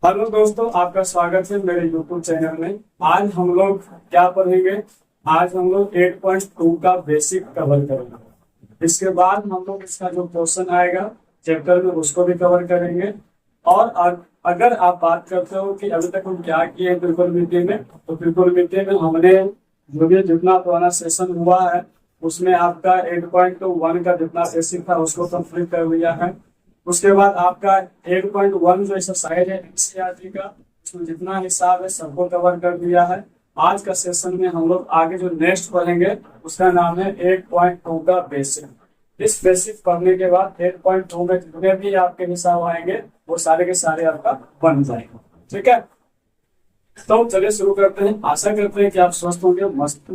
Hello दोस्तों, आपका स्वागत है मेरे यूट्यूब चैनल में। आज हम लोग क्या पढ़ेंगे? आज हम लोग 8.2 का बेसिक कवर करेंगे। इसके बाद हम लोग इसका जो क्वेश्चन आएगा चैप्टर में उसको भी कवर करेंगे। और अगर आप बात करते हो कि अभी तक हम क्या किए ट्रिपल मीटिंग में, तो ट्रिपल मीटिंग में हमने जो भी जितना पुराना सेशन हुआ है उसमें आपका 8.1 का जितना बेसिक था उसको कंप्लीट कर लिया है। उसके बाद आपका 8.1 जो एक्सरसाइज है एनसीईआरटी का, उसमें जितना हिसाब है सबको कवर कर दिया है। आज का सेशन में हम लोग आगे जो नेक्स्ट पढ़ेंगे उसका नाम है 8.2 का बेसिक। इस बेसिक पढ़ने के बाद 8.2 में जितने भी आपके हिसाब आएंगे वो सारे के सारे आपका बन जाएंगे। ठीक है, तो चलिए शुरू करते हैं। आशा करते हैं कि आप स्वस्थ होंगे, मस्त।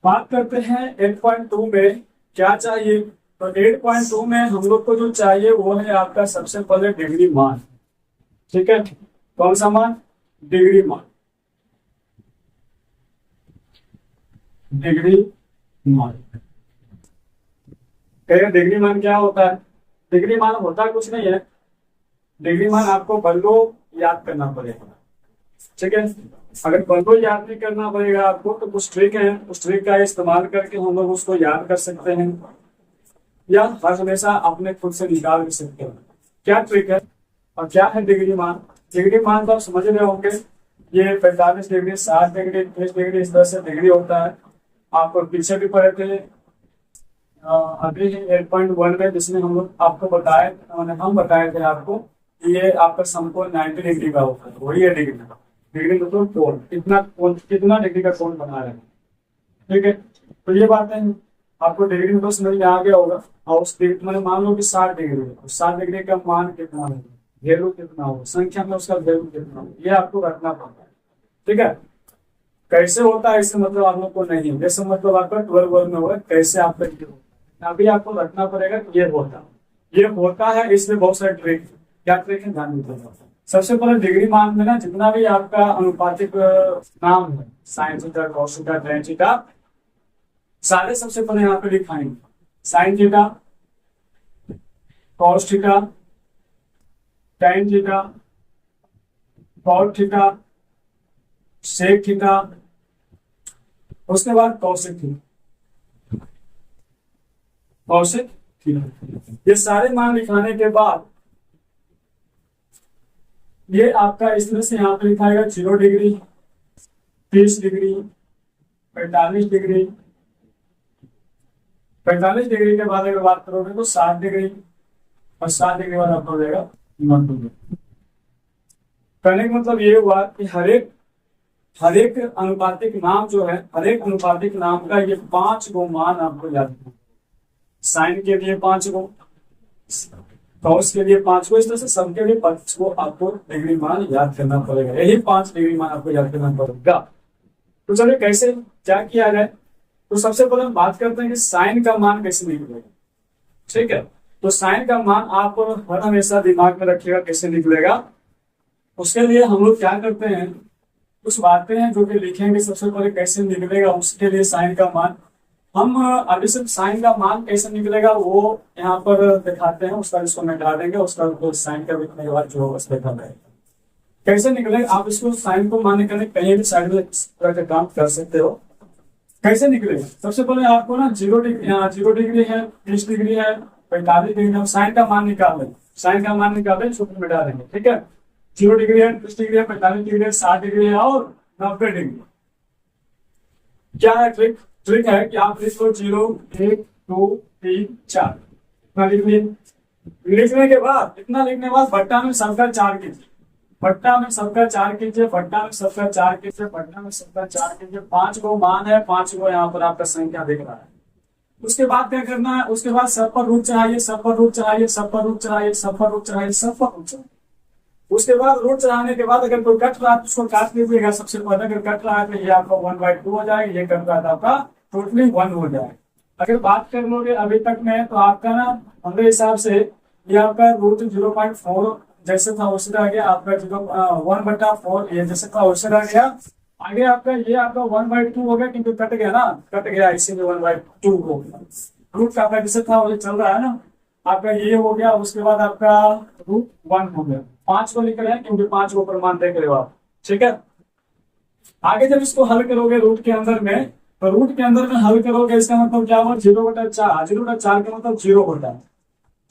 बात करते हैं 8.2 में क्या चाहिए। तो 8.2 में हम लोग को जो चाहिए वो है आपका सबसे पहले डिग्री मान। ठीक है, कौन सा मान? डिग्री मान। डिग्री मान डिग्री मान क्या होता है? डिग्री मान होता कुछ नहीं है। डिग्री मान आपको बल्लो याद करना पड़ेगा। ठीक है, अगर बल्लो याद नहीं करना पड़ेगा आपको तो कुछ ट्रिक है, उस ट्रिक का इस्तेमाल करके हम लोग उसको याद कर सकते हैं या हर हमेशा अपने खुद से निकाल भी सकते हैं। क्या ट्रिक है और क्या है डिग्री मान? डिग्री मान तो आप समझ रहे होंगे, ये 45 डिग्री, 60 डिग्री, 30 डिग्री, इस तरह से डिग्री होता है। आपको पीछे भी पढ़े थे अभी 8.1 में, जिसमें हम लोग आपको बताए, हम बताए थे आपको कि ये आपका समकोण 90 डिग्री का होता है। वही है डिग्री। डिग्री मतलब कोण, कितना डिग्री का कोण बना रहे हैं। ठीक है, तो ये बात है आपको डिग्री में तो समझ में आ गया होगा। और उस डिग्री मैंने मान लो कि 60 डिग्री है, 60 डिग्री का मान कितना है, वैल्यू कितना हो, संख्या में उसका वैल्यू कितना हो, ये आपको रखना पड़ता है। ठीक है, कैसे होता है इससे मतलब आप लोग को नहीं, जैसे मतलब आपका 12 में होगा कैसे आपका अभी आपको रखना पड़ेगा कि ये होता है। इसमें बहुत सारे ट्रिक, क्या ट्रिक है ध्यान दीजिएगा। सबसे पहले डिग्री मान में ना जितना भी आपका अनुपातिक नाम है, sine theta, cos theta, tan theta, सारे सबसे पहले यहाँ पे लिखाएंगे। Sine theta, cos theta, tan theta, cot theta, sec theta, उसके बाद कौशिक थीटा। कौशिक थीटा, ये सारे मान लिखाने के बाद ये आपका इस तरह से यहाँ पे लिखाएगा 0 डिग्री, 30 डिग्री, 45 डिग्री। 45 डिग्री के बाद अगर बात करोगे तो 60 डिग्री, और 60 डिग्री बाद आपको हो जाएगा 90 डिग्री। कहने का मतलब ये हुआ कि हर एक अनुपातिक नाम जो है, हर एक अनुपातिक नाम का ये 5 गो मान आपको याद रखना। साइन के लिए 5 गो, कॉस के लिए 5 गो, इस तरह से सबके लिए 5 गो आपको डिग्री मान याद करना पड़ेगा। यही 5 डिग्री मान आपको याद करना पड़ेगा। तो चलिए कैसे क्या किया जाए। तो सबसे पहले हम बात करते हैं कि साइन का मान कैसे निकलेगा। ठीक है, तो साइन का मान आप हर हमेशा दिमाग में रखिएगा कैसे निकलेगा। उसके लिए हम लोग क्या करते हैं, कुछ बातें हैं जो कि लिखेंगे। सबसे पहले कैसे निकलेगा उसके लिए साइन का मान हम अभी सिर्फ साइन का मान कैसे निकलेगा वो यहाँ पर दिखाते हैं। उसका इसको मिटा देंगे, उसका साइन का लिखने के बाद जो होगा देखा जाएगा कैसे निकलेगा। आप इसको साइन को मान निकलने कहीं भी साइड में इस तरह का काम कर सकते हो। कैसे निकलेगा? सबसे पहले आपको ना 0 डिग्री है, 30 डिग्री है, 45 डिग्री है, साइन का मान निकाल लें। साइन का मान निकालें, सूत्र मिटा देंगे। ठीक है, 0 डिग्री है, 30 डिग्री है, 45 डिग्री है, 60 डिग्री है और 90 डिग्री। क्या है ट्रिक? ट्रिक है कि आप इसको 0, 1, 2, 3, 4 लिख लिए। लिखने के बाद इतना लिखने के बाद भट्टा में सबका 4 कीजिए, भट्टा में सबका 4 कीजिए, भट्टा में सबका 4 कीजिए, भट्टा में सबका 4 कीजिए। 5 गो मान है, 5 गो यहाँ पर आपका संख्या दिख रहा है। उसके बाद क्या करना है, उसके बाद सब पर रूट चढ़ाइए, सब पर रूट चढ़ाइए, सब पर रूट चढ़ाइए, सब पर रूट चढ़ाइए, सब पर रूट चढ़ाइए। उसके बाद रूट चढ़ाने के बाद अगर कोई कट रहा है तो उसको काट लीजिएगा। सबसे पहले अगर कट रहा है तो ये आपका 1/2 हो जाएगा, ये कट रहा था आपका टोटली 1 हो जाएगा। अगर बात कर लोगे अभी तक में तो आपका ना हमारे हिसाब से ये आपका रूट 0.4 जैसे था वैसे रह गया, आपका 1/4 ये जैसे था वैसे रह गया। आगे आपका ये आपका 1/2 हो गया, किंतु कट गया ना, कट गया इसीलिए 1/2 हो गया। रूट का आपका जैसे था वैसे चल रहा है ना। आपका ये हो गया, उसके बाद आपका √1 हो गया। 5 को लिख रहे हैं क्योंकि 5 को प्रमाण देख रहे हो आप, ठीक है। आगे जब इसको हल करोगे रूट के अंदर में, तो रूट के अंदर में हल करोगे, इसका मतलब क्या हुआ, 0/4। 0/4 का मतलब 0 होता है।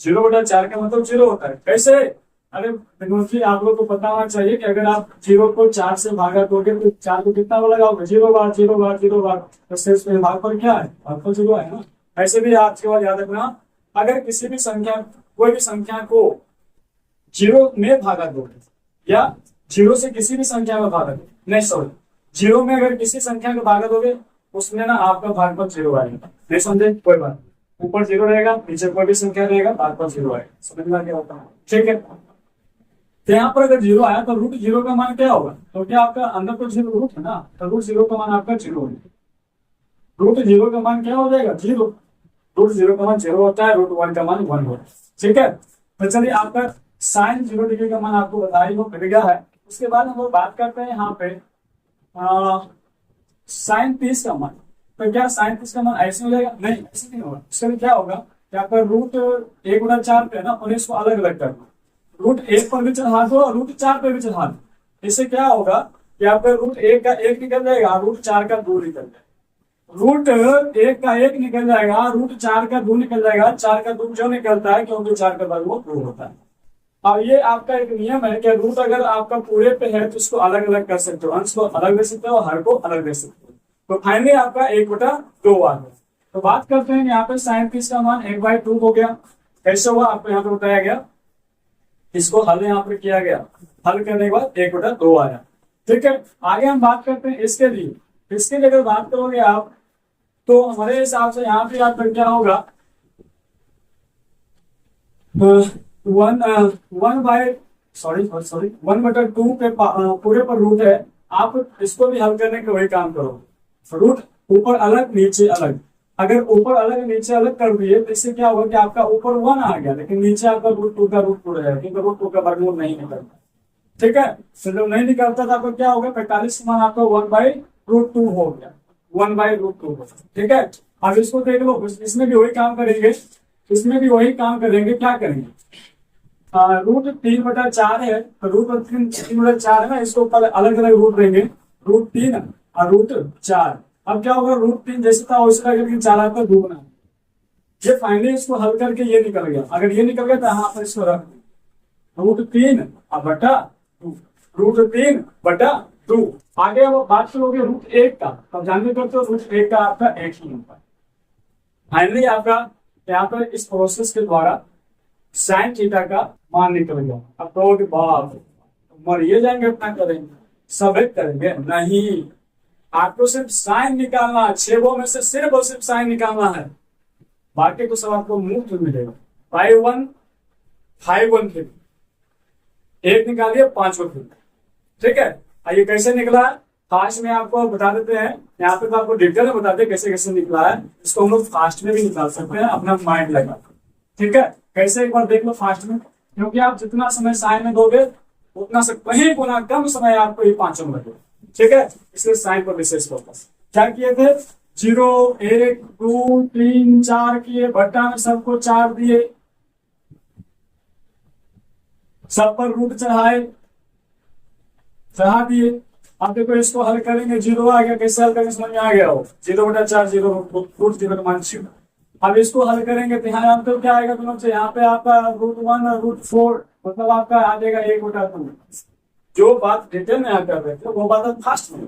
0/4 का मतलब 0 होता है। कैसे? अरे देखो आप लोग को पता होना चाहिए कि अगर आप 0 को 4 से भागा दोगे तो 4 को कितना बार लगाओगे, 0 बार 0 बार 0 बार, तो शेष में भाग पर क्या है, भागफल 0 है ना। ऐसे भी आपके बाद याद रखना, अगर किसी भी संख्या, कोई भी संख्या को 0 में भागा दोगे या 0 से किसी भी संख्या में भागा दोगे, नहीं सॉरी, 0 में अगर किसी संख्या को भागा दोगे उसमें ना आपका भागफल 0 आएगा। नहीं समझे? कोई बात नहीं। ऊपर 0 रहेगा, नीचे कोई भी संख्या रहेगा, भागफल 0 आएगा। समझ में आ गया होता है, ठीक है। तो यहाँ पर अगर 0 आया तो √0 का मान क्या होगा, तो क्या आपका अंदर तो 0 रूट है ना, तो √0 का मान आपका 0 है। √0 का मान क्या हो जाएगा, 0। √0 का मान 0 होता है, √1 का मान 1 होता है, ठीक है। तो चलिए आपका sin 0 डिग्री का मान आपको बताया हो मिल गया है। उसके बाद हम लोग बात करते हैं यहाँ पे sin 30 का मान। तो क्या sin 30 का मान ऐसे हो जाएगा, नहीं ऐसे नहीं होगा। इसके लिए क्या होगा कि आपका √1/4 पे ना, और इसको अलग अलग करना, √1 पर भी चढ़ा दो और √4 पे भी चढ़ा दो। इससे क्या होगा कि आपका √1 का 1 निकल जाएगा, √4 का 2 निकल जाएगा। √1 का 1 निकल जाएगा, √4 का 2 निकल जाएगा। 4 का 2 जो निकलता है क्योंकि 4 का वर्गमूल 2 होता है। अब ये आपका एक नियम है कि रूट अगर आपका पूरे पे है तो इसको अलग अलग कर सकते हो, अंश को अलग दे सकते हो, हर को अलग दे सकते हो। तो फाइनली आपका 1/2 आ गया। तो बात करते हैं यहाँ पे sin 30 का मान 1/2 हो गया। कैसे हुआ आपको यहाँ पे बताया गया, इसको हल यहाँ पर किया गया, हल करने के बाद 1/2 आया, ठीक है। आगे हम बात करते हैं इसके लिए। इसके लिए अगर बात करोगे आप तो हमारे हिसाब से यहाँ पे आपका क्या होगा, 1/2 पे पूरे पर रूट है। आप इसको भी हल करने के वही काम करो, रूट ऊपर अलग नीचे अलग। अगर ऊपर अलग नीचे अलग कर दिए तो इससे क्या होगा कि आपका ऊपर 1 आ गया, लेकिन नीचे आपका √2 का √2 रहेगा, क्योंकि √2 का वर्गमूल नहीं निकलता, ठीक है। तो जब नहीं निकलता था आपको क्या होगा, 45 का मान आपका 1/√2 हो गया, 1/√2 हो, ठीक है। अब इसको देख लो, इसमें भी वही काम करेंगे, इसमें भी वही काम करेंगे। क्या करेंगे, √3/4 है, तो √3/4 है ना, इसको अलग अलग रूट देंगे, √3 और √4। अब क्या होगा, √3 जैसे था वैसे था, लेकिन 4 आपका दुगना। ये फाइनली इसको हल करके ये निकल गया। अगर ये निकल गया तो यहाँ पर इसको रख √3 बटा 2, √3/2। आगे अब बात करोगे √1 का, तब जानते करते हो √1 का आपका 1 ही होता है। फाइनली आपका यहाँ पर इस प्रोसेस के द्वारा sin थीटा का मान निकल गया। अब कहोगे बाप मर ये जाएंगे, अपना करेंगे सब करेंगे, नहीं, आपको सिर्फ साइन निकालना है। 6 में से सिर्फ और सिर्फ साइन निकालना है, बाकी तो सब आपको मुफ्त में मिलेगा। 5 1 फिर 1 निकालिए, 5 को फिर, ठीक है। ये कैसे निकला है फास्ट में आपको बता देते हैं, यहाँ पे तो आपको डिटेल में बताते हैं कैसे कैसे निकला है। इसको हम लोग फास्ट में भी निकाल सकते हैं अपना माइंड लगा, ठीक है। कैसे एक बार देख लो फास्ट में, क्योंकि आप जितना समय साइन में दोगे उतना से कहीं गुना कम समय आपको ये 5 में लगेगा, ठीक है। इसलिए साइन पर विशेष फोकस। क्या किए थे, 0 1 2 3 4 किए, बट्टा में सबको 4 दिए, सब पर रूट चढ़ा दिए। अब देखो इसको हल करेंगे, 0 आ गया, कैसे हल करेंगे समझ में आ गया हो, 0/4 0 √0 का मान 0। अब इसको हल करेंगे तो यहाँ तो क्या आएगा दोनों से, यहाँ पे आपका √1 और √4, मतलब आपका आ जाएगा 1/2। जो बात डिटेल में कर रहे थे वो बात अब फास्ट में,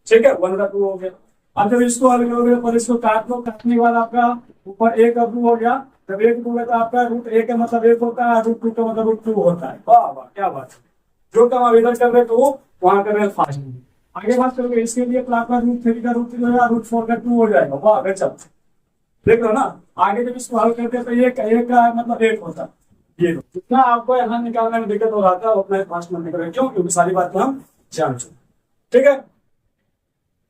ठीक है, 1/2 हो गया। अब जब इसको हल करोगे पर इसको काट लो, काटने के बाद आपका ऊपर 1 और 2 हो गया। जब 1 2 तो आपका √1 का मतलब 1 होता है, √2 का मतलब √2 होता है। वाह वाह क्या बात है, जो काम आप इधर कर रहे थे वो वहां कर रहे हैं फास्ट में। आगे बात करोगे इसके लिए तो आपका √3 का √3 हो जाएगा, √4 का 2 हो जाएगा। वाह गजब, देख लो ना। आगे जब इसको हल करते हैं तो एक का मतलब 1 होता है। ये जितना आपको यहाँ निकालने में दिक्कत हो रहा था उतना फास्ट में निकल, क्यों, क्योंकि सारी बात हम जान चुके, ठीक है।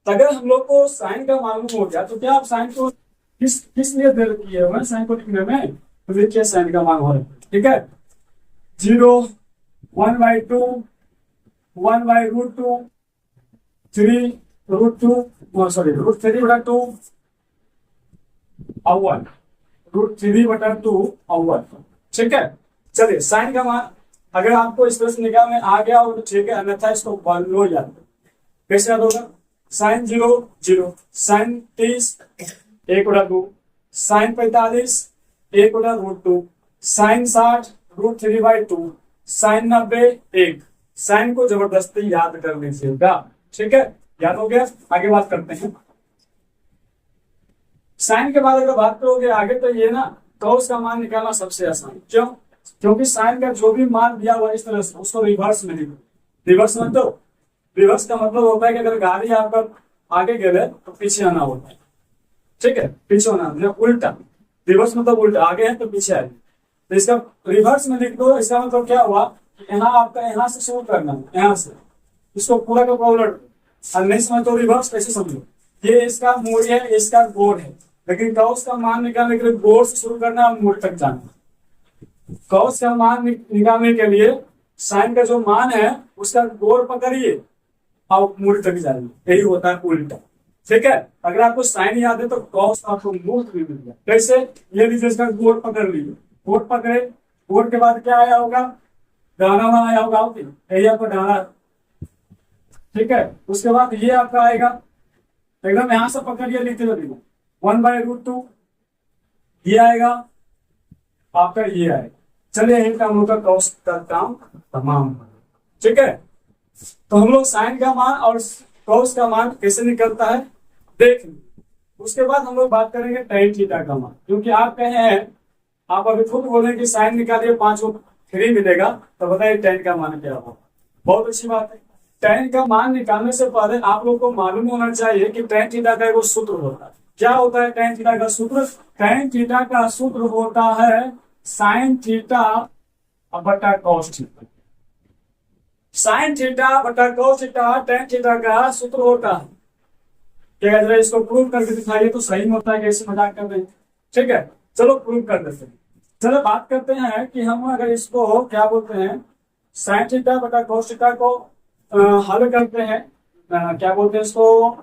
अगर हम लोग को साइन का मालूम हो गया तो क्या आप साइन को किस लिए दे किए हुए साइन को लिखने में, तो देखिए साइन का मान हो रहा है, ठीक है। 0 1/2 1/√2 3 √2 सॉरी √3/2 और 1। √3/2/1। ठीक है, चलिए साइन का मान अगर आपको इस तरह से निकाल में आ गया हो तो ठीक है, अन्यथा इसको लो याद करो। कैसे याद होगा? Sine 0 0, sine 30 1/2, sine 45 1/√2, sine 60 √3/2, sine 90 1। Sine को जबरदस्ती याद कर लीजिएगा। ठीक है, याद हो गया? आगे बात करते हैं। साइन के बाद अगर बात करोगे आगे तो ये ना कॉस का मान निकालना सबसे आसान। क्यों? क्योंकि साइन का जो भी मान दिया हुआ इस तरह से उसको रिवर्स में लिखो। रिवर्स मतलब, रिवर्स का मतलब होता है कि अगर गाड़ी आपका आगे गिरे तो पीछे आना होता है। ठीक है, पीछे आना, उल्टा। रिवर्स मतलब उल्टा, आगे है तो पीछे आए। तो इसका रिवर्स में लिख दो। इसका मतलब क्या हुआ? यहाँ आपका यहाँ से शुरू करना है, यहाँ से इसको पूरा का पूरा उलट। और नहीं समझ तो रिवर्स कैसे समझो? ये इसका मूल है, इसका गोल है, लेकिन कॉस का मान निकालने के लिए गोल से शुरू करना और मूल तक जाना। कॉस का मान निकालने के लिए साइन का जो मान है उसका गोल पकड़िए और मूल तक जाइए, यही होता है उल्टा। ठीक है, अगर आपको साइन याद है तो कॉस आपको मूल भी मिल गया। कैसे? ये लीजिए, इसका गोल पकड़ लीजिए, गोल पकड़े, गोल के बाद क्या आया होगा? डाना बनाया होगा, यही आपको डाना। ठीक है, उसके बाद ये आपका आएगा, एकदम यहां से पकड़िए, लिखते रहिए 1/√2। ये आएगा आपका, ये आएगा। चलिए यही काम होगा, कॉस का काम तमाम। ठीक है, तो हम लोग साइन का मान और कॉस का मान कैसे निकलता है देख लें। उसके बाद हम लोग बात करेंगे tan थीटा का मान, क्योंकि आप कहे हैं, आप अभी खुद बोले कि साइन निकालिए 5/3 मिलेगा, तो बताइए tan का मान क्या होगा। बहुत अच्छी बात है। tan का मान निकालने से पहले आप लोग को मालूम होना चाहिए कि tan थीटा का एक सूत्र होता है। क्या होता है tan थीटा का सूत्र? tan थीटा का सूत्र होता है साइन थीटा बटा कॉस थीटा। साइन थीटा बटा कॉस थीटा tan थीटा का सूत्र होता है। क्या जरा इसको प्रूव करके दिखाइए तो सही होता है, कैसे मजाक कर रहे हैं। ठीक है, चलो प्रूव कर देते हैं। चलो बात करते हैं कि हम अगर इसको क्या बोलते हैं, साइन थीटा बटा कॉस थीटा को हल करते हैं, क्या बोलते हैं इसको,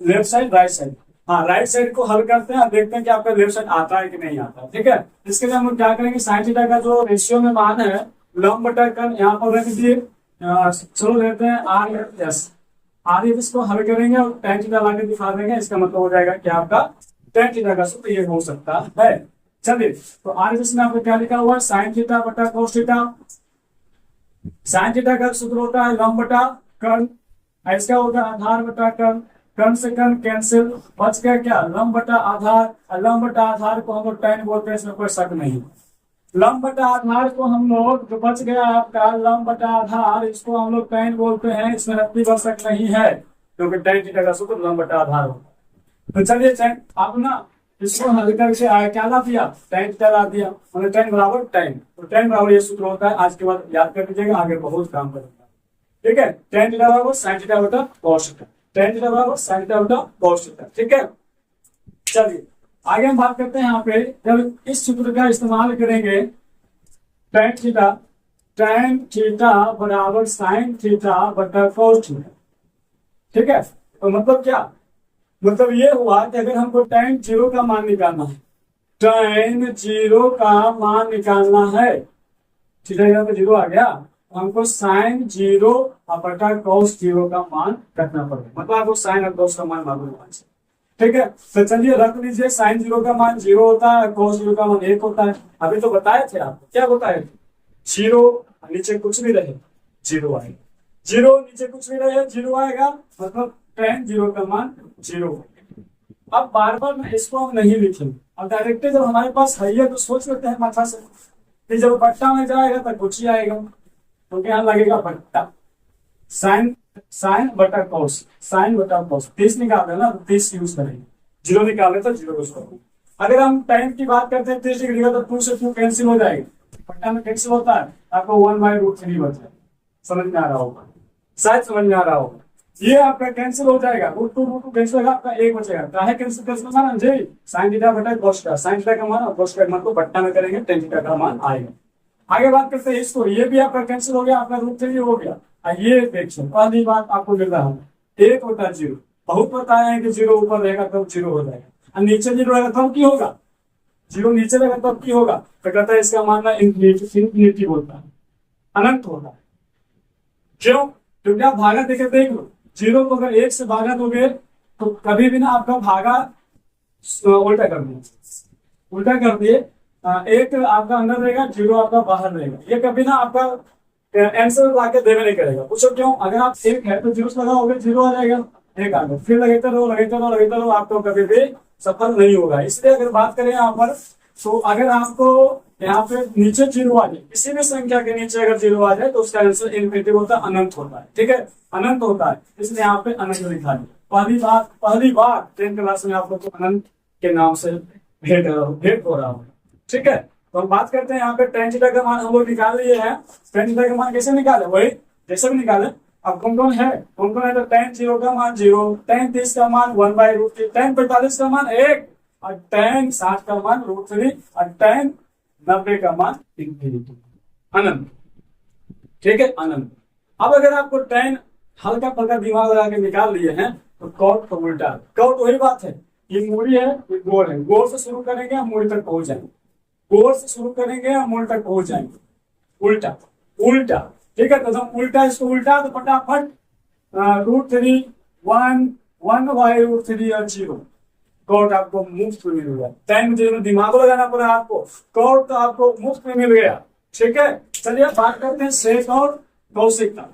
लेफ्ट साइड राइट साइड। हाँ, राइट साइड को हल करते हैं और देखते हैं कि आपका लेफ्ट साइड आता है कि नहीं आता है। ठीक है, इसके लिए हम लोग क्या करेंगे, साइन थीटा का जो रेशियो में मान है लंब बटा कर्ण यहाँ पर रख दिए। चलो लेते हैं आर इसको हल करेंगे और tan थीटा ला के दिखा देंगे। इसका मतलब हो जाएगा कि आपका tan थीटा का सूत्र ये हो सकता है। चलिए, तो आर में आपको क्या लिखा हुआ है, साइन थीटा बटा कॉस थीटा। साइन थीटा का सूत्र होता है लंब बटा कर्ण, इसका होगा आधार बटा कर्ण। कर्ण से कर्ण कैंसिल, बच गया क्या, लंब बटा आधार। लंब बटा आधार को हम लोग tan बोलते हैं, इसमें कोई शक नहीं। लंब बटा आधार को हम लोग, जो बच गया आपका लंब बटा आधार, इसको हम लोग tan बोलते हैं, इसमें रत्ती भर शक नहीं है, क्योंकि tan थीटा का सूत्र लंब बटा आधार होता है। तो चलिए आप ना इसको हल करके क्या ला दिया, tan थीटा ला दिया, मतलब tan बराबर tan। तो tan बराबर ये सूत्र होता है। आज के बाद याद कर लीजिएगा, आगे बहुत काम करेगा। ठीक है, tan थीटा बराबर साइन थीटा बटा कॉस थीटा, tan थीटा बराबर साइन थीटा बटा कॉस थीटा। ठीक है, चलिए आगे हम बात करते हैं। यहाँ पे जब इस सूत्र का इस्तेमाल करेंगे, tan थीटा बराबर साइन थीटा बटा कॉस थीटा। ठीक है, तो मतलब क्या, मतलब ये हुआ कि अगर हमको tan 0 का मान निकालना है, tan 0 का मान निकालना है, थीटा पे 0 आ गया, तो हमको साइन 0 बटा कॉस 0 का मान रखना पड़ेगा। मतलब आपको साइन और कॉस का मान मालूम होना चाहिए। ठीक है, तो चलिए रख लीजिए, साइन 0 का मान 0 होता है, कॉस 0 का मान 1 होता है। अभी तो बताए थे आपको, क्या बताए थे, 0 नीचे कुछ भी रहे 0 आएगा, 0 नीचे कुछ भी रहे 0 आएगा, मतलब tan 0 का मान 0। अब बार बार मैं इसको हम नहीं लिखेंगे, अब डायरेक्टली जब हमारे पास है ये तो सोच लेते हैं माथा से कि जब बट्टा में जाएगा तो कुछ ही आएगा, क्योंकि यहाँ लगेगा बट्टा। साइन बटा कॉस, साइन बटा कॉस 30 निकाल देना तो 30 यूज करेंगे, 0 निकाले तो 0 यूज करेंगे। अगर हम टाइम की बात करते हैं 30 डिग्री का, तो 2 से 2 कैंसिल हो जाएगा, बट्टा में कैंसिल होता है, आपको 1/√3 बच जाएगा। समझ में आ रहा होगा, शायद समझ में आ रहा होगा। ये आपका कैंसिल हो जाएगा, √2 कैंसिल होगा, आपका 1 बचेगा। काहे कैंसिल माना जी, साइन थीटा बटा कॉस थीटा, साइन थीटा का मान और कॉस का मान को बट्टा में करेंगे, tan थीटा का मान आएगा। आगे बात करते हैं इसको, ये भी आपका कैंसिल हो गया, आपका √3 हो गया। ये देखिए पहली बात आपको मिल रहा है 1/0, बहुत बताया है कि 0 ऊपर रहेगा तब 0 हो जाएगा, और नीचे 0 रहेगा तब की होगा, जीरो नीचे लगा तो अब की होगा, तो कहता है इसका मान ना इन्फिनिटी होता है, अनंत होता है। क्यों? क्योंकि आप भागा देकर देख लो, जीरो को अगर एक से भागा दोगे तो कभी भी ना आपका भागा उल्टा कर दिए, उल्टा कर दिए, एक आपका अंदर रहेगा, जीरो आपका बाहर रहेगा, ये कभी ना आपका आंसर ला के देवे नहीं करेगा। पूछो क्यों? अगर आप एक है तो जीरो लगाओगे, जीरो आ जाएगा, एक आ गया, फिर लगाते रहो लगाते रहो लगाते रहो, आपको कभी भी सफल नहीं होगा। इसलिए अगर बात करें यहाँ पर, तो अगर आपको यहाँ पे नीचे जीरो आ जाए, किसी भी संख्या के नीचे अगर जीरो आ जाए तो उसका आंसर इनफिनिटी होता है, अनंत होता है। ठीक है, अनंत होता है, इसलिए यहाँ पे अनंत लिखा है। पहली बार 10th क्लास में आपको तो अनंत के नाम से भेंट हो रहा होगा। ठीक है, तो हम बात करते हैं यहाँ पे tan थीटा का मान हम लोग निकाल लिए हैं। tan थीटा का मान कैसे निकाले? वही जैसे भी निकाले। अब कौन कौन है तो tan 0 का मान 0, tan 30 का मान 1/√3, tan 45 का मान 1, और tan 60 का मान √3, और tan 90 का मान इनफिनिटी, अनंत। ठीक है, अनंत। अब अगर आपको tan हल्का फल्का दिमाग लगा के निकाल लिए हैं तो कॉट तो उल्टा, कॉट वही बात है, ये मूड़ी है ये गोल है, गोल से शुरू करेंगे हम मूड़ी तक पहुंच जाएंगे, गोल से शुरू करेंगे हम मूड़ी तक पहुंच जाएंगे, उल्टा उल्टा। ठीक है, तो हम उल्टा इसको उल्टा तो फटाफट √3 1/√3 और 0 कॉट आपको मुफ्त में मिल गया। टाइम में दिमाग लगाना पड़ा आपको, कॉट तो आपको मुफ्त में मिल गया। ठीक है, चलिए बात करते हैं सेक और कौशिक का।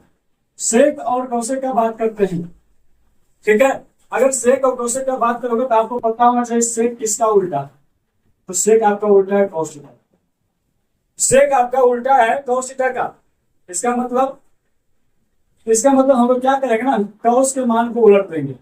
सेक और कौशिक का बात करते हैं। ठीक है, अगर सेक और कौशिक का बात करोगे तो आपको पता होना चाहिए सेक किसका उल्टा, तो सेक आपका उल्टा है कौशिक, सेक आपका उल्टा है कौशिक का। इसका मतलब हम लोग क्या करेंगे ना, कौश के मान को उलट देंगे,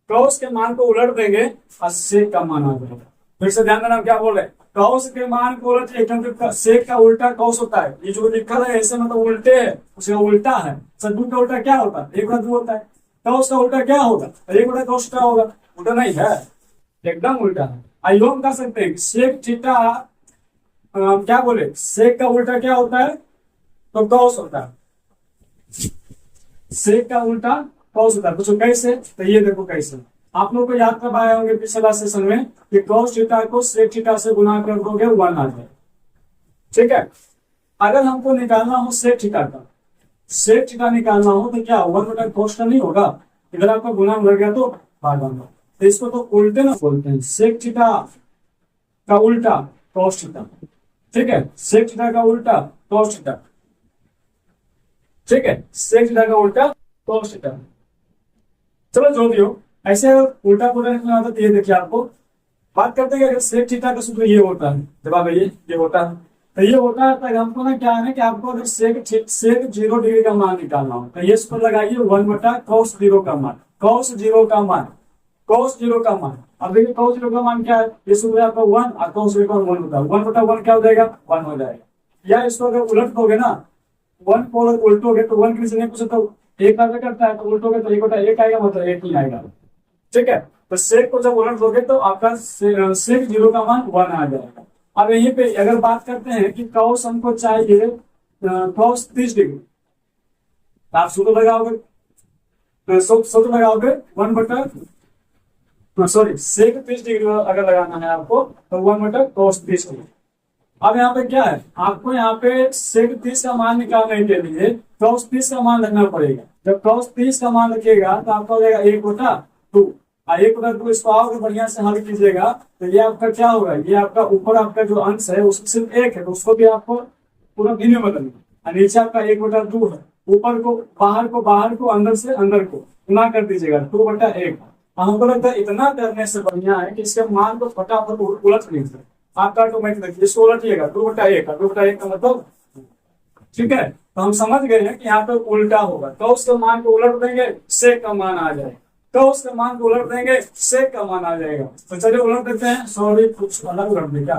कौश के मान को उलट देंगे और सेक का मान आ जाएगा। फिर से ध्यान देना क्या बोल रहे, कौश के मान को उलट, एकदम सेक का उल्टा कौश होता है। ये जो लिखा है ऐसे मतलब उल्टे है, उसका उल्टा है। सदगुण का उल्टा क्या होता है? 1/2 होता है। कौश का उल्टा क्या होगा? 1/cos क्या होगा? उल्टा नहीं है, एकदम उल्टा है। आइए हम कह सकते हैं सेक थीटा क्या बोले, सेक का उल्टा क्या होता है? तो कौश होता है, सेक का उल्टा कौश होता है। पूछो कैसे? तो ये देखो कैसे, आप लोग को याद करवाए होंगे पिछला सेशन में कि कौश थीटा को सेक थीटा से गुना कर दोगे 1 आ जाए। ठीक है, अगर हमको निकालना हो सेक थीटा का, सेक थीटा निकालना हो तो क्या 1/cos का नहीं होगा, इधर आपका गुना लग गया तो भागा, तो इसको तो उल्टे ना बोलते हैं, सेक थीटा का उल्टा कौश थीटा। ठीक है, सेक थीटा का उल्टा कौश थीटा। ठीक है, सेक थीटा का उल्टा कौश थीटा। चलो जो भी हो, ऐसे उल्टा पुल्टा लिखना होता है। ये देखिए आपको बात करते हैं कि अगर सेक थीटा का सूत्र ये होता है, जवाब ये होता है, तो ये होता है तो हमको ना क्या है कि आपको अगर सेक 0 डिग्री का मान निकालना हो तो ये सूत्र लगाइए 1/cos 0 का मान, cos 0 का मान, cos 0 का मान। अब देखिए cos 0 का मान क्या है, ये सूत्र आपका 1 और cos 0 का 1 होता है, 1/1 क्या हो जाएगा? 1 हो जाएगा। या इसको अगर उलट दोगे ना, 1 को अगर उल्टोगे तो 1 किसी नहीं पूछे तो एक आगे करता है, तो उल्टोगे तो 1/1 आएगा, मतलब 1 ही आएगा। ठीक है, तो सेक को जब उलट दोगे तो आपका सेक 0 का मान 1 आ जाएगा। अब यहीं पे अगर बात करते हैं कि कौश हमको चाहिए cos 30 डिग्री, तो आप सूत्र लगाओगे, सूत्र लगाओगे 1 सॉरी सेक 30 डिग्री अगर लगाना है आपको तो 1/cos 30 डिग्री। अब यहाँ पे क्या है, आपको यहाँ पे सेक 30 का मान निकालने के लिए cos 30 का मान रखना पड़ेगा। जब cos 30 का मान रखिएगा तो आपका हो जाएगा 1/2, 1/2 इसको आओगे बढ़िया से हल कीजिएगा तो ये आपका क्या होगा, ये आपका ऊपर आपका जो अंश है उसमें सिर्फ 1 है तो उसको भी आपको पूरा भिन्न बदलना, नीचे आपका 1/2 है, ऊपर को बाहर को अंदर से अंदर को गुना कर दीजिएगा 2/1। हमको लगता है इतना करने से बढ़िया है कि इसके मान को फटाफट उलट लीजिए, आपका ऑटोमेटिक देखिए इसको उलटिएगा 2/1 का मतलब। ठीक है, तो हम समझ गए हैं कि यहाँ पे उल्टा होगा, तो उसके मान को उलट देंगे सेक का मान आ जाएगा, तो उसके मान को उलट देंगे सेक का मान आ जाएगा। तो चलिए उलट देते हैं, सॉरी कुछ अलग उलट दे क्या,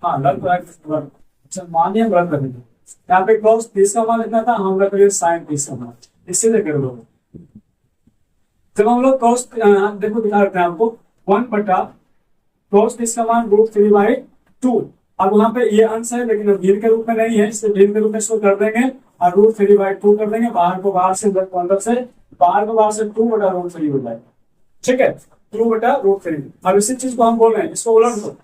हाँ अच्छा मानिए गलत कर देंगे। यहाँ पे cos 30 का मान लिखना था, हम रख रहे sin 30 का मान, इसीलिए कर लो। जब हम लोग cos देखो दिखा देते हैं आपको 1/cos 30 का मान √3/2। अब वहां पे ये अंश है लेकिन भिन्न के रूप में नहीं है, इसलिए भिन्न के रूप में इसको कर देंगे और √3/2 कर देंगे, बाहर को बाहर से अंदर से बाहर को बाहर से 2/√3 हो जाएगा। ठीक है, 2/√3। अब इसी चीज को हम बोल रहे हैं इसको उलट दो,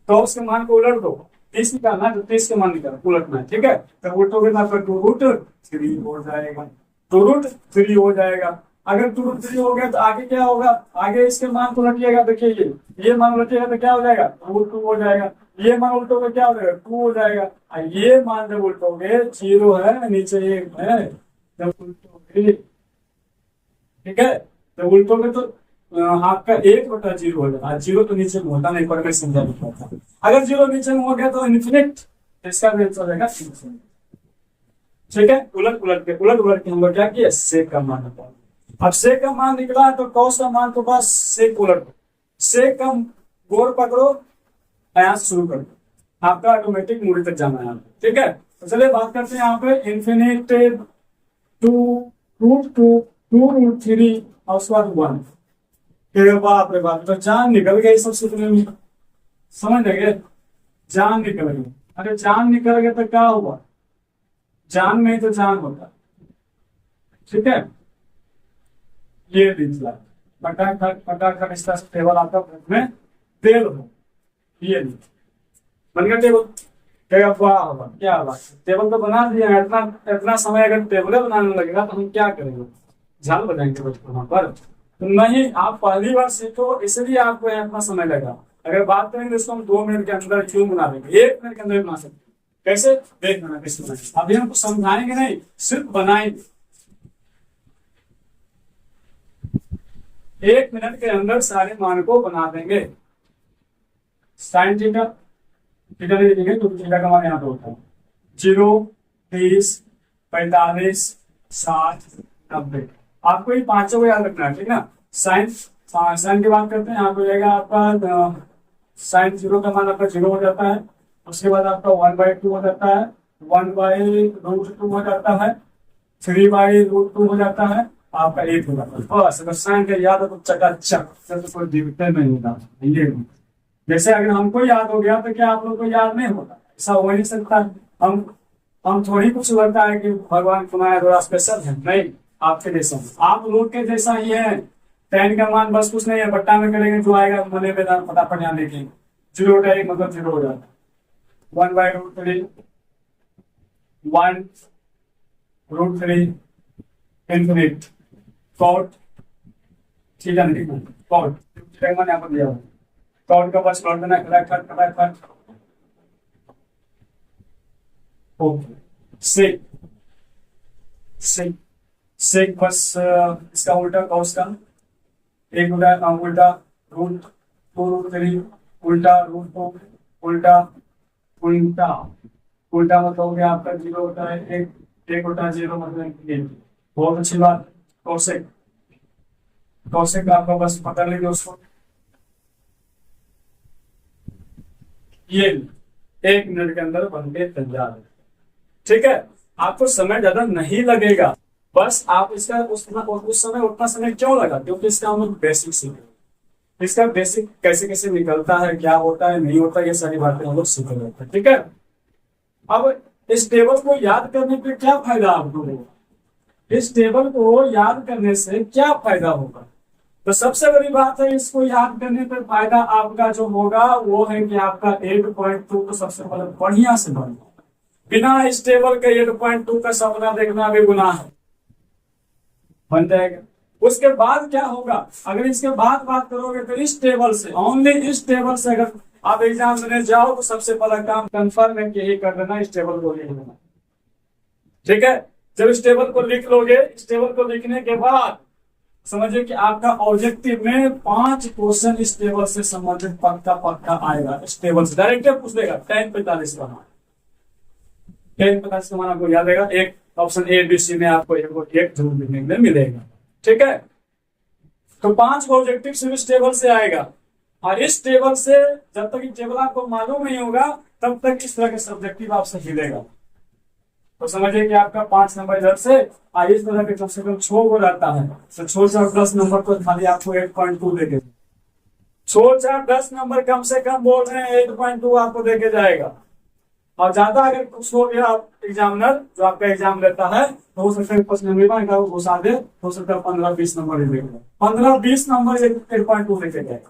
तो उसके मान को उलट दो, 30 निकालना है तो 30 के मान निकाल उलटना है, ठीक है। तो उलटोगे तो आपका 2√3 हो जाएगा, 2√3 हो जाएगा। अगर 2√3 हो गया तो आगे क्या होगा, आगे इसके मान को उलटिएगा, देखिए ये मान उलटिएगा तो क्या हो जाएगा, √2 हो जाएगा। ये मान उल्टोगे क्या हो जाएगा, 2 हो जाएगा। और ये मान जब उल्टोगे 0 है, नीचे 1 है, जब उल्टोगे, ठीक है, जब उल्टोगे तो आपका 1/0 हो जाएगा। 0 तो नीचे में होता नहीं, पर मैं समझा नहीं पाता। अगर 0 नीचे में हो गया तो इन्फिनिट, इसका भी आंसर हो जाएगा इन्फिनिट, ठीक है। उलट उलट के हम लोग क्या किया, सेक का मान निकाला। अब सेक का मान निकला तो कॉस का मान तो बस सेक उलट दो, सेक का गोल पकड़ो, यहाँ से शुरू कर दो, आपका ऑटोमेटिक मूडी तक जाना है, ठीक है। तो चलिए बात करते हैं यहाँ पे इन्फिनिट 2√3 और उसके बाद 1। फिर बाप रे बाप, तो जान निकल गई सब सूत्र में, समझ लगे, जान निकल गई। अरे जान निकल गया तो क्या हुआ, जान में ही तो जान होता, ठीक है। ये निकला फटाखट इस तरह से टेबल आपका में तेल हो, ये बन गया टेबल। क्या हुआ, क्या बात, टेबल तो बना दिया। इतना समय अगर टेबल बनाने लगेगा तो हम क्या करेंगे, झाल बजाएंगे बच्चों वहां पर। तो नहीं, आप पहली बार सीखो इसलिए आपको इतना समय लगा। अगर बात करेंगे इसको हम 2 मिनट के अंदर क्यों बना देंगे, 1 मिनट के अंदर बना सकते, कैसे देख लेना कैसे बनाएंगे। अभी हमको समझाएंगे नहीं, सिर्फ बनाएंगे। 1 मिनट के अंदर सारे मान को बना देंगे। साइन थीटा, थीटा नहीं लिखेंगे तो थीटा का मान यहाँ पे होता है 0, 30, 45, 60, 90। आपको ये पांचों को याद रखना है, ठीक ना। साइन साइन की बात करते हैं, यहाँ पे जाएगा आपका साइन 0 का मान आपका 0 हो जाता है। उसके बाद आपका 1/2 हो जाता है, 1/√2 हो जाता है, 3/√2 हो जाता है, आपका 1 हो जाता है। बस अगर साइन का याद है तो चकाचक, तो कोई दिक्कत नहीं होता। ये जैसे अगर हमको याद हो गया तो क्या आप लोग को याद नहीं होता, ऐसा हो नहीं सकता। हम थोड़ी कुछ लगता है कि भगवान तुम्हारा थोड़ा स्पेशल है, नहीं, आपके जैसा, आप लोग के जैसा ही है। 10 का मान बस कुछ नहीं है, बट्टा में करेंगे जो आएगा मने मैदान फटाफट यहाँ देखेंगे, 0 हो जाएगा मतलब 0 हो जाता है। 1/√3, 1√3 इन्फिनिट कॉट, ठीक है, नहीं कॉट मैंने यहाँ पर दिया हुआ, कॉट का बस लौट देना, खट। ओके, सेक बस इसका उल्टा कॉस का, एक उल्टा √2√3 उल्टा √2 उल्टा मतलब हो गया आपका 0 होता है, एक उल्टा 0 मतलब बहुत अच्छी बात। कौशिक आपका बस पकड़ लीजिए उसको, ये 1 मिनट के अंदर बन के तैयार है, ठीक है। आपको समय ज्यादा नहीं लगेगा, बस आप इसका उस समय उतना समय क्यों लगा, क्योंकि इसका हम लोग बेसिक सीखे। इसका बेसिक कैसे कैसे निकलता है, क्या होता है नहीं होता, ये सारी बातें हम लोग सीख लेते हैं, ठीक है। अब इस टेबल को याद करने पे क्या फायदा आप लोगों को, इस टेबल को याद करने से क्या फायदा होगा। तो सबसे बड़ी बात है, इसको याद करने पर फायदा आपका जो होगा वो है कि आपका 8.2 को सबसे पहले बढ़िया से बन, बिना इस टेबल के 8.2 का सपना देखना भी गुनाह है, बन जाएगा। उसके बाद क्या होगा, अगर इसके बाद बात करोगे तो इस टेबल से, ओनली इस टेबल से अगर आप एग्जाम देने जाओ तो सबसे पहला काम कंफर्म है कि यही कर देना, इस टेबल को लिख लेना, ठीक है। जब इस टेबल को लिख लोगे, इस टेबल को लिखने के बाद समझिए कि आपका ऑब्जेक्टिव में 5 क्वेश्चन इस टेबल से संबंधित पक्का आएगा। इस टेबल से डायरेक्ट पूछ देगा 10:45 का मान, 10:45 का मान आपको याद रहेगा। एक ऑप्शन ABC में आपको एक जरूर लिखने के लिए मिलेगा, ठीक है। तो 5 ऑब्जेक्टिव सिर्फ इस टेबल से आएगा, और इस टेबल से जब तक ये टेबल आपको मालूम नहीं होगा तब तक इस तरह के सब्जेक्टिव आपसे हिलेगा। तो समझिए कि आपका 5 नंबर इधर से इस तरह के कम से कम 6 हो जाता है, तो 6 से 10 नंबर को खाली आपको 8.2 देके, 6 से 10 नंबर कम से कम बोल रहे हैं 8.2 आपको देके जाएगा। और ज्यादा अगर कुछ हो गया, आप एग्जामिनर जो आपका एग्जाम लेता है तो हो सकता है घुसा दे, हो सकता है 15-20 नंबर ही देगा, 15-20 नंबर 8.2 लेके जाएगा,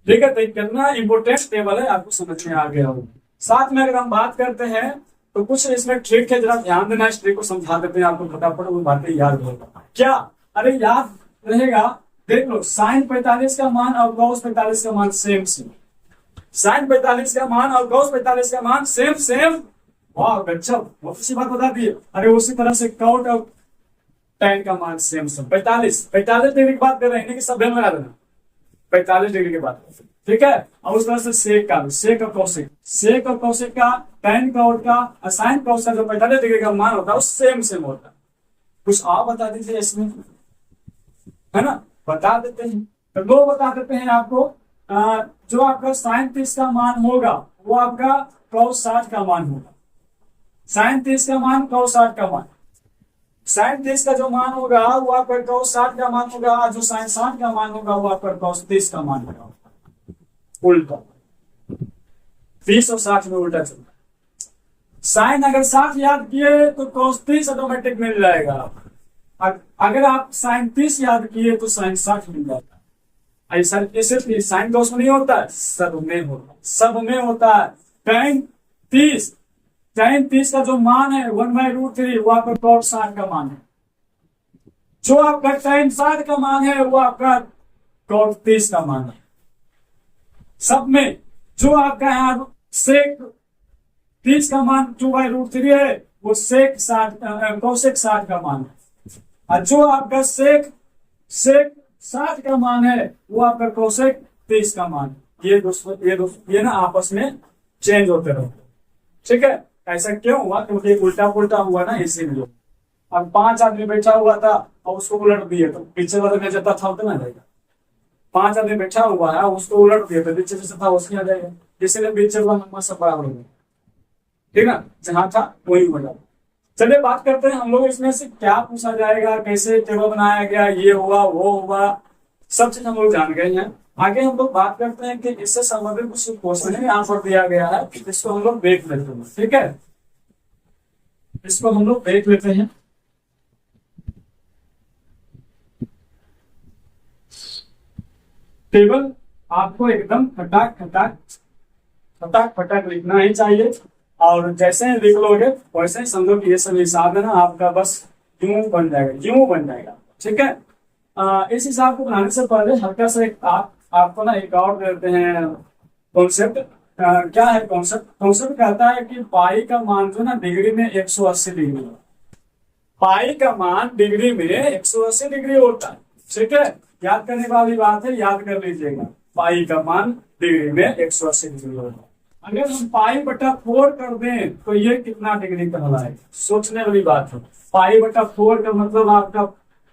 ठीक है, तो कितना इंपोर्टेंट टेबल है आपको समझ में आ गया होगा। साथ में अगर हम बात करते हैं तो कुछ इसमें ट्रिक है, जरा ध्यान देना, इस ट्रिक को समझा देते हैं आपको, फटाफट वो बातें याद होगा क्या। अरे याद रहेगा, देख लो साइन 45 का मान और cos 45 का मान सेम सेम, साइन 45 का मान और cos 45 का मान सेम सेम। वाह गजब, बहुत अच्छी बात बता दी। अरे उसी तरह से कॉट और tan का मान सेम सेम। 45 डिग्री की बात कर रहे हैं कि सब ध्यान लगा देना, 45 डिग्री की बात, ठीक है। और उस तरह से सेक का, सेक और कौशिक, सेक और कौशिक का, tan कॉट का, साइन कॉस का जो 45 डिग्री का मान होता है वो सेम सेम होता है। कुछ आप बता दीजिए इसमें, है ना, बता देते हैं। तो वो बता देते हैं आपको, जो आपका साइन 30 का मान होगा वो आपका cos 60 का मान होगा। साइन 30 का मान cos 60 का मान, साइन 30 का जो मान होगा वो आपका cos 60 का मान होगा, जो साइन 60 का मान होगा वो आपका cos 30 का मान होगा। उल्टा 30 और 60 में उल्टा चलता है। साइन अगर 60 याद किए तो cos 30 ऑटोमेटिक मिल जाएगा। अगर आप साइन 30 याद किए तो साइन 60 मिल जाता है। ऐसा सिर्फ साइन cos में नहीं होता है, सब में होता है, सब में होता है। tan 30 का जो मान है 1/√3 वो आपका cos 60 का मान है। जो आपका tan 60 का मान है वो आपका cos 30 का मान है। सब में जो आपका यहाँ सेक 30 का मान 2/√3 है वो सेक 60 cosec 60 का मान है। और जो आपका सेक 60 का मान है वो आपका cosec 30 का मान है। ये ना आपस में चेंज होते रहते, ठीक है। ऐसा क्यों हुआ? क्योंकि उल्टा पुल्टा हुआ ना, इसीलिए। अब 5 आदमी बैठा हुआ था और उसको उलट दिए तो पीछे वाला में जता था उतना जाएगा। 5 आदमी बैठा हुआ है उसको उलट दिए तो पीछे जैसे था उसकी आ जाएगा, इसलिए पीछे वाला नंबर सब बराबर होगा, ठीक ना, जहां था वही हो जाएगा। चलिए बात करते हैं हम लोग इसमें से क्या पूछा जाएगा, कैसे टेबल बनाया गया, ये हुआ वो हुआ, सब चीज हम लोग जान गए हैं। आगे हम लोग बात करते हैं कि इससे संबंधित कुछ क्वेश्चन है आंसर दिया गया है, इसको हम लोग देख लेते हैं, ठीक है। इसको हम लोग देख लेते हैं। टेबल आपको एकदम फटाक फटाक लिखना ही चाहिए, और जैसे ही लिख लोगे वैसे ही समझो कि ये सब हिसाब है ना आपका बस यूं बन जाएगा, ठीक है। इस हिसाब को बनाने से पहले हल्का सा एक आपको ना एक और देते हैं कॉन्सेप्ट। क्या है कॉन्सेप्ट कहता है कि पाई का मान जो ना डिग्री में 180 डिग्री है। पाई का मान डिग्री में 180 डिग्री होता है, ठीक है। याद करने वाली बात है, याद कर लीजिएगा, पाई का मान डिग्री में 180 डिग्री होता है। अगर हम पाई बटा 4 कर दें तो ये कितना डिग्री कहलाएगा? सोचने वाली बात है। पाई बटा 4 का मतलब आपका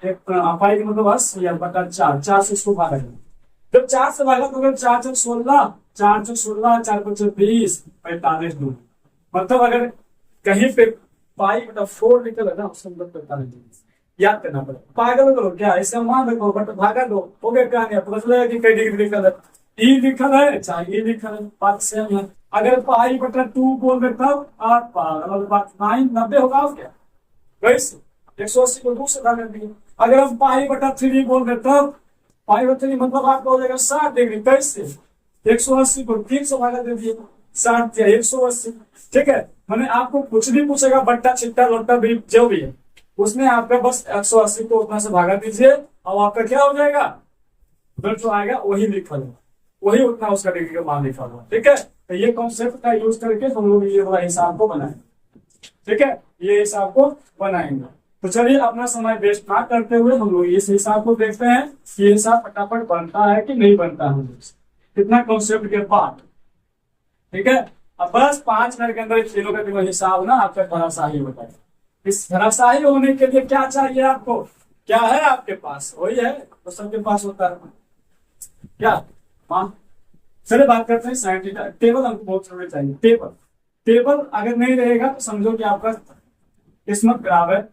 पाई का मतलब 80 बटा 4 से इसको भागा। जब 4 से भागा तो अगर 4 चौक 16, 4 चौक 16, 4 5 20, 45 दूर, मतलब अगर कहीं पे पाई बटा 4 निकल है ना उसका मतलब 45 डिग्री। याद करना पड़ेगा। पागल करो क्या, इसे मान रखो बट भागा दो, हो गया क्या? पता चलेगा कि कई डिग्री लिखल है, ई लिखल है चाहे ई लिखल है, बात सेम है। अगर पाई बटा 2 बोल दे तब आप पागल, बात 90 होगा क्या? वैसे 180 को 2 से भाग दिए। अगर हम पाई बटा 3 बोल दे तब पाई बटा 3 मतलब आपका हो जाएगा 60 डिग्री। कैसे? 180 को 3 से भागा दे दिए, 60 या 180, ठीक है। मैंने आपको कुछ भी पूछेगा, बट्टा छिट्टा लोटा भी जो भी है उसमें आपका बस 180 को उतना से भागा दीजिए और आपका क्या हो जाएगा, उधर जो आएगा वही लिखा होगा, वही उतना उसका डिग्री का मान लिखा होगा, ठीक है। तो ये कॉन्सेप्ट का यूज करके हम लोग ये वाला हिसाब को बनाएंगे, ठीक है। ये हिसाब को बनाएंगे। तो चलिए अपना समय वेस्ट ना करते हुए हम लोग इस हिसाब को देखते हैं कि ये हिसाब फटाफट बनता है कि नहीं बनता है, कितना कॉन्सेप्ट के बाद, ठीक है। अब बस 5 मिनट के अंदर तीनों का तीनों हिसाब ना आपका धराशाही होता है। इस धराशाही होने के लिए क्या चाहिए आपको? क्या है आपके पास? वही है तो सबके पास होता है क्या? हाँ, चलिए बात करते हैं साइन थीटा। टेबल हमको बहुत जरूरी चाहिए। टेबल अगर नहीं रहेगा तो समझो कि आपका किस्मत खराब है।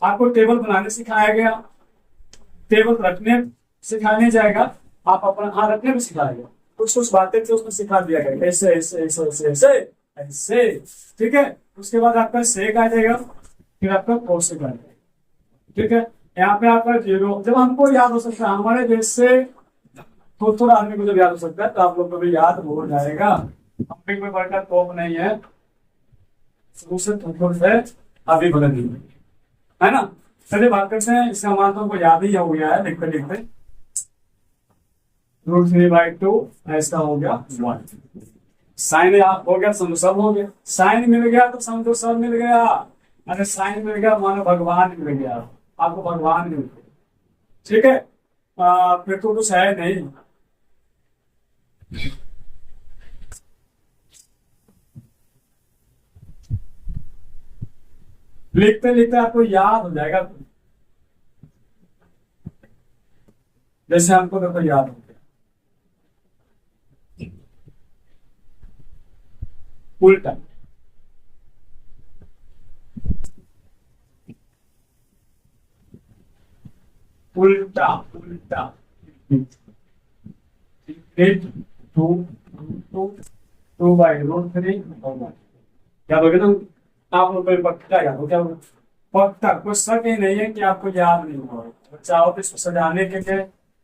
आपको टेबल बनाने सिखाया गया, टेबल रखने सिखाने जाएगा, आप अपना हाथ रखने में सिखाया गया, कुछ बातें थी उसमें सिखा दिया गया, ऐसे ऐसे ऐसे ऐसे ऐसे ऐसे, ठीक है। उसके बाद आपका सेक आ जाएगा, फिर आपका कोसेक आ जाएगा, ठीक है। यहाँ पे आपका 0, जब हमको याद हो सकता है हमारे देश से तो थोड़ा आदमी को जब याद हो सकता है तो आप लोग को भी याद हो जाएगा। हम भी कोई बड़ा टॉप नहीं है, शुरू से थोड़ा से अभी बदल दी है ना। चलिए बात करते हैं, इसका मान तो हमको याद ही हो गया है लिखते लिखते। √3/2 ऐसा हो गया 1। साइन हो गया, सम सब हो गया। साइन मिल गया तो सम तो सब मिल गया। अरे साइन मिल गया मानो भगवान मिल गया, आपको भगवान मिल गया। ठीक है, फिर तो कुछ है नहीं। लिखते लिखते आपको याद हो जाएगा, जैसे हमको देखो याद हो गया। उल्टा उल्टा उल्टा 2/√3 याद हो गया ना। आप लोग को पक्का याद हो क्या? पक्का, कुछ शक ही नहीं है कि आपको याद नहीं होगा। चाहो तो इसको सजाने के लिए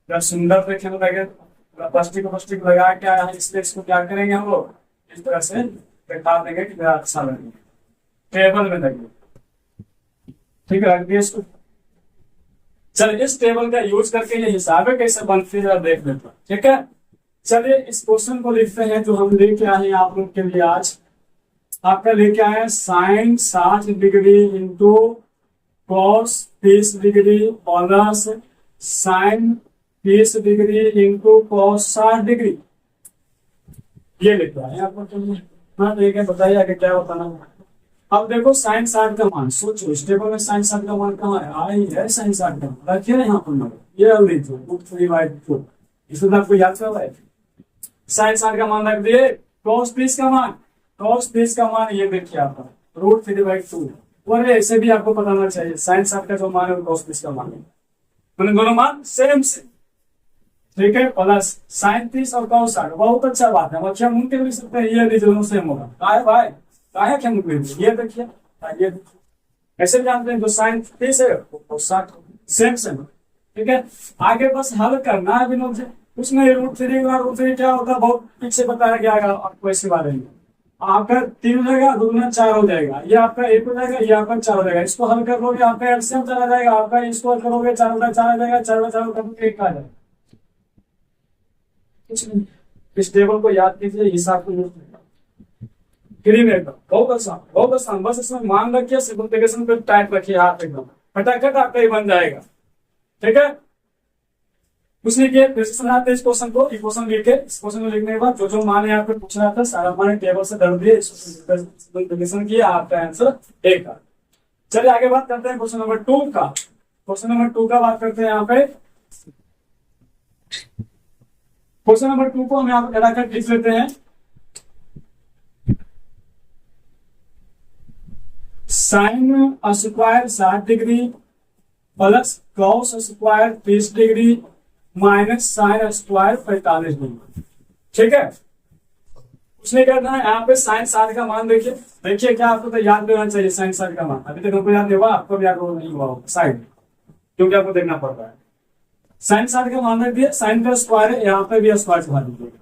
जब सुंदर देखने लगे प्लास्टिक प्लास्टिक लगा क्या है, इसलिए इसको क्या करेंगे हम लोग इस तरह से दिखा देंगे कि अच्छा लगे, टेबल में लगे। ठीक है, रख दिए इसको। चलिए इस टेबल का यूज करके ये हिसाबें कैसे बनती है देख लेते हैं। ठीक है, चलिए इस क्वेश्चन को लिखते हैं जो हम लेके आए हैं आप लोग के लिए आज। आपका लेके आए हैं sine 60 degree into cos 30 degree plus sine 30 degree into cos 60 degree. ये लेके आए आपको। हाँ ठीक है, बताइए आगे क्या बताना है। अब देखो साइन 60 का मान, सोचो इस टेबल में साइन 60 का मान कहाँ है? आई है साइन 60 का मान, रखिए ना यहाँ पर। ये √3/2 इसमें आपको याद करवा है। साइन 60 का मान रख दिए। कॉस 30 का मान, कॉस 30 का मान ये देखिए आपका √3/2। और ऐसे भी आपको पता होना चाहिए साइन 60 का जो मान है कॉस 30 का मान है, मतलब दोनों मान सेम से। ठीक है, प्लस साइन 30 और कॉस 60। बहुत अच्छा बात है, हम अच्छा मुमकिन लिख सकते हैं, ये भी दोनों सेम होगा। काय भाई काहे क्या मुमकिन, ये देखिए ये ऐसे भी जानते हैं जो साइन 30 है वो 60 सेम सेम। ठीक है, आगे बस हल करना है विनोद से। उसमें √3 क्या होता है बहुत पीछे बताया गया आपको इसके बारे में। आपका 3 हो जाएगा, 2 में 4 हो जाएगा, ये आपका 1 हो जाएगा, ये आपका 4 हो जाएगा। इसको हल कर लोगे आपका एलसीएम चला जाएगा, आपका इसको हल करोगे 4 में 4 आ जाएगा, 4 में 4 करोगे 1 आ जाएगा। कुछ नहीं, इस टेबल को याद कीजिए, हिसाब को क्लीन एकदम, बहुत आसान बहुत आसान। बस इसमें मान रखिए, सिंपलीफिकेशन पे टाइट रखिए, हाथ एकदम फटाफट आपका ही बन जाएगा। ठीक है, कुछ नहीं किया, फिर से समझाते हैं इस क्वेश्चन को। इक्वेशन लिखे, इस क्वेश्चन को लिखने के बाद जो जो मान यहाँ पे पूछ रहा था सारा मान टेबल से दर्ज दिए, सिंपलीफिकेशन किया, आपका आंसर 1 आ। चलिए आगे बात करते हैं क्वेश्चन नंबर 2 का। क्वेश्चन नंबर 2 का बात करते हैं यहाँ पे। क्वेश्चन नंबर 2 को हम यहाँ पे लगाकर लिख लेते हैं। Sine square 60 degree plus cos square 30 degree minus sine square 45 degree. ठीक है, कुछ नहीं करना है। यहाँ पे साइन 60 का मान देखिए, देखिए क्या आपको तो याद रहना चाहिए साइन 60 का मान। अभी तक हमको याद नहीं हुआ, आपको भी याद नहीं हुआ साइन, क्योंकि आपको देखना पड़ रहा है। साइन 60 का मान रख दिया, साइन का स्क्वायर है, यहाँ पे भी स्क्वायर मान दीजिएगा।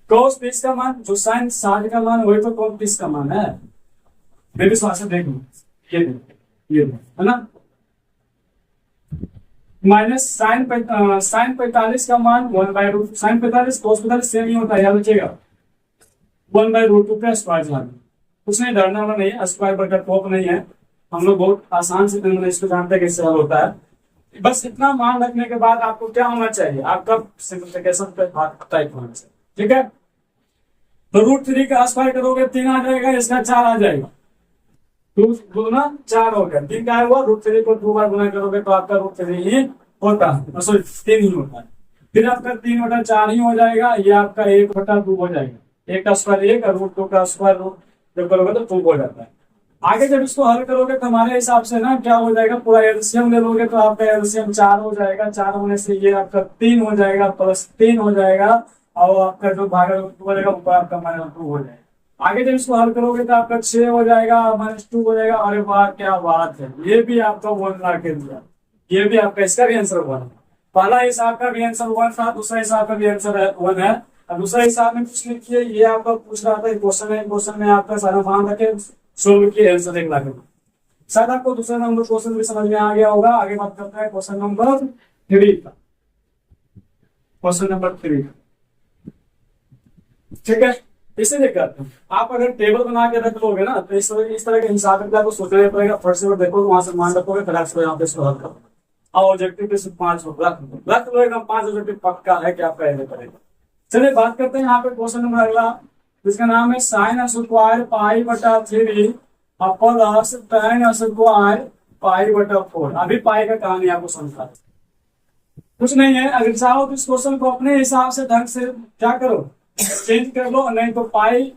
कॉस 30 का मान, जो साइन 60 का मान वही तो कॉस 30 का मान है। मैं भी स्वास्थ्य देख लू, ये है ना। माइनस साइन 45 का मान 1/√, साइन 45 कॉस 45 सेम ही होता है, याद रखिएगा। 1/√2 का स्क्वायर मान, कुछ नहीं डरना वाला नहीं है, स्क्वायर बरकर टॉप नहीं है। हम लोग बहुत आसान से इसको जानते हैं कैसे हल होता है। बस इतना मान रखने के बाद आपको क्या होना चाहिए, आपका सिंपलीफिकेशन पे टाइप होना चाहिए। ठीक है, तो √3 का स्क्वायर करोगे 3 आ जाएगा, इसका 4 आ जाएगा, 2 गुना 4 हो गया। 3 क्या हुआ, √3 को 2 बार गुना करोगे तो आपका √3 ही होता है, सॉरी 3 ही होता है। फिर आपका 3/4 ही हो जाएगा, ये आपका 1/2 हो जाएगा। 1 का स्क्वायर 1 और √2 का स्क्वायर जब करोगे तो 2 हो जाता है। आगे जब इसको हल करोगे तो हमारे हिसाब से ना क्या हो जाएगा, पूरा एलसीएम ले लोगे तो आपका एलसीएम 4 हो जाएगा। 4 होने से ये आपका 3 हो जाएगा, प्लस 3 हो जाएगा, और आपका जो भागा 2 हो जाएगा ऊपर आपका -2 हो जाएगा। आगे जब इसको हल करोगे तो आपका 6 हो जाएगा, -2 हो जाएगा। अरे वाह क्या बात है, ये भी आपका 1 ला के दिया, ये भी आपका इसका भी आंसर 1। पहला हिसाब का भी आंसर 1 था, दूसरा हिसाब का भी आंसर 1 है। और दूसरा हिसाब में कुछ लिखिए, ये आपका पूछ रहा था क्वेश्चन है, क्वेश्चन में आपका सारा फॉर्म रखे सोल्व किए आंसर 1 लाख। शायद आपको दूसरा नंबर क्वेश्चन भी समझ में आ गया होगा। आगे बात करते हैं क्वेश्चन नंबर 3 का। क्वेश्चन नंबर 3, ठीक है। इसे देखकर आप अगर टेबल बना के रख लोगे ना, तो इस तरह के हिसाब से आपको सोचना पड़ेगा। फर्स्ट से देखो वहां से मान रखोगे, फिर आपको यहाँ पे सॉल्व करो। और ऑब्जेक्टिव पे सिर्फ 5 रख लो एकदम, 5 ऑब्जेक्टिव पक्का है कि आपका ऐसे करेगा। चलिए बात करते हैं यहाँ पे क्वेश्चन नंबर अगला, जिसका नाम है साइन स्क्वायर पाई बटा 3 प्लस tan स्क्वायर पाई बटा 4। अभी पाई का कहानी आपको समझा कुछ नहीं है। अगर चाहो तो इस क्वेश्चन को अपने हिसाब से ढंग से क्या करो, चेंज कर लो, नहीं तो पाई,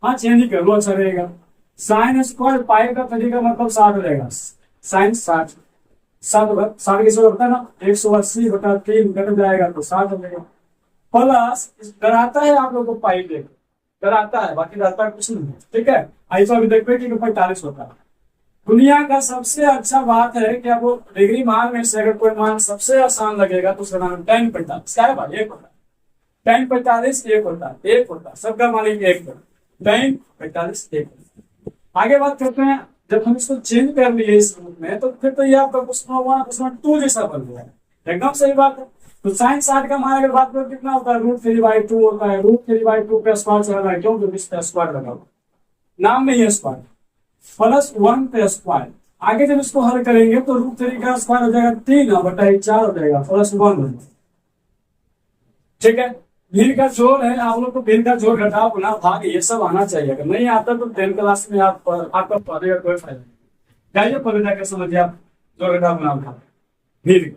हाँ चेंज ही कर लो, अच्छा रहेगा। साइन स्क्वायर पाई का तरीका मतलब 60 रहेगा। साइन 60 कैसे होता है ना, 180 बटा 3 कट जाएगा तो 60 हो जाएगा। प्लस डराता है आप लोग को पाई देख, डराता है, बाकी डराता कुछ नहीं है, ठीक है। ऐसा अभी देखते कि 45 होता है। दुनिया का सबसे अच्छा बात है कि अब वो डिग्री मान में से अगर कोई मान सबसे आसान लगेगा तो उसका नाम tan 45 क्या है भाई, 1 होता है। tan 45 1 होता है, 1 होता है, सबका मान लीजिए 1 tan 45 1। आगे बात करते हैं, जब हम इसको चेंज कर लिए इस रूप में, तो फिर तो ये आपका क्वेश्चन 2 जैसा बन गया, एकदम सही बात है। तो साइन 60 का मान अगर बात करो कितना होता है, √3/2 होता है। √3/2 पे स्क्वायर चल रहा है, क्यों, क्योंकि इस पे स्क्वायर लगा हुआ, नाम में ही स्क्वायर, प्लस 1 पे स्क्वायर। आगे जब इसको हल करेंगे तो √3 का स्क्वायर हो जाएगा 3 बटा 4 हो जाएगा, प्लस 1 हो जाएगा, ठीक है। भिन्न का जोड़ है, आप लोग को भिन्न का जोड़ घटाव गुना भाग ये सब आना चाहिए। अगर नहीं आता तो 10 क्लास में आपका पढ़ेगा कोई फायदा नहीं। जाइए पहले जाकर समझिए आप जोड़ घटाव गुना भाग भिन्न,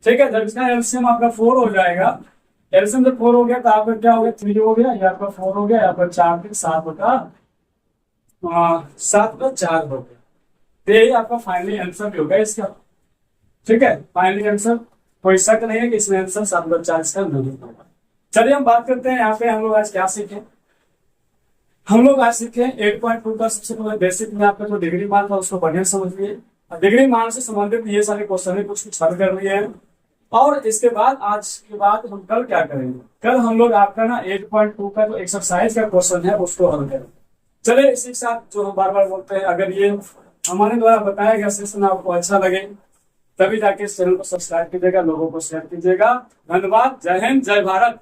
ठीक है। जब इसका एलसीएम आपका 4 हो जाएगा, एलसीएम जब 4 हो गया तो आपका क्या हो गया, 3 हो गया, या आपका 4 हो गया, या आपका 4 से 7 बटा 7 का 4 हो गया। तो यही आपका फाइनली आंसर भी होगा इसका, ठीक है। फाइनली आंसर कोई शक नहीं है कि इसमें आंसर 7 बटा 4 इसका नहीं होगा। चलिए हम बात करते हैं यहाँ पे हम लोग आज क्या सीखे। हम लोग आज सीखे 8.2 का सबसे पहले बेसिक में आपका जो डिग्री मान था उसको बढ़िया समझिए। डिग्री मान से संबंधित ये सारे क्वेश्चन है, कुछ हल कर लिए हैं। और इसके बाद आज के बाद हम कल क्या करेंगे, कल हम लोग आपका ना 8.2 का जो एक्सरसाइज का क्वेश्चन है उसको हल करेंगे। चलिए इसी के साथ जो हम बार बार बोलते हैं, अगर ये हमारे द्वारा बताया गया सेशन आपको अच्छा लगे तभी जाके इस चैनल को सब्सक्राइब कीजिएगा, लोगों को शेयर कीजिएगा। धन्यवाद, जय हिंद, जय भारत।